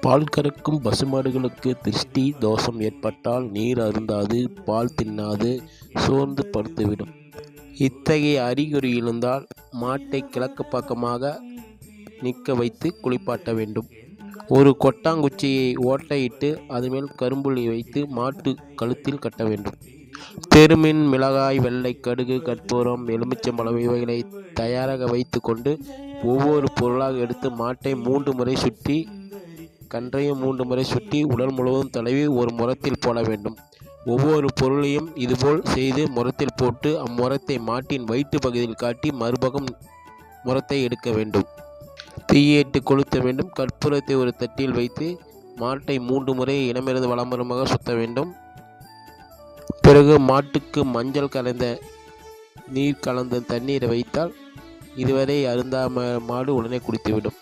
பால் கறக்கும் பசுமாடுகளுக்கு திருஷ்டி தோஷம் ஏற்பட்டால் நீர் அருந்தாது, பால் தின்னாது, சோர்ந்து படுத்துவிடும். இத்தகைய அறிகுறி இருந்தால் மாட்டை கிழக்கு பக்கமாக நிற்க வைத்து குளிப்பாட்ட வேண்டும். ஒரு கொட்டாங்குச்சியை ஓட்டையிட்டு அதுமேல் கரும்புள்ளி வைத்து மாட்டு கழுத்தில் கட்ட வேண்டும். தெருமின், மிளகாய், வெள்ளை கடுகு, கற்பூரம், எலுமிச்சம்பழம் இவைகளை தயாராக வைத்து கொண்டு ஒவ்வொரு பொருளாக எடுத்து மாட்டை 3 முறை சுற்றி, கன்றையும் 3 முறை சுற்றி, உடல் முழுவதும் தடவி ஒரு முறத்தில் போட வேண்டும். ஒவ்வொரு பொருளையும் இதுபோல் செய்து முறத்தில் போட்டு அம்முறத்தை மாட்டின் வயிற்று பகுதியில் காட்டி மறுபக்கம் முறத்தை எடுக்க வேண்டும். தீயேட்டு கொளுத்த வேண்டும். கற்பூரத்தை ஒரு தட்டில் வைத்து மாட்டை 3 முறை இடமிருந்து வலம்புறமாக சுத்த வேண்டும். பிறகு மாட்டுக்கு மஞ்சள் கலந்த நீர் கலந்த தண்ணீரை வைத்தால் இதுவரை அருந்தாம மாடு உடனே குடித்துவிடும்.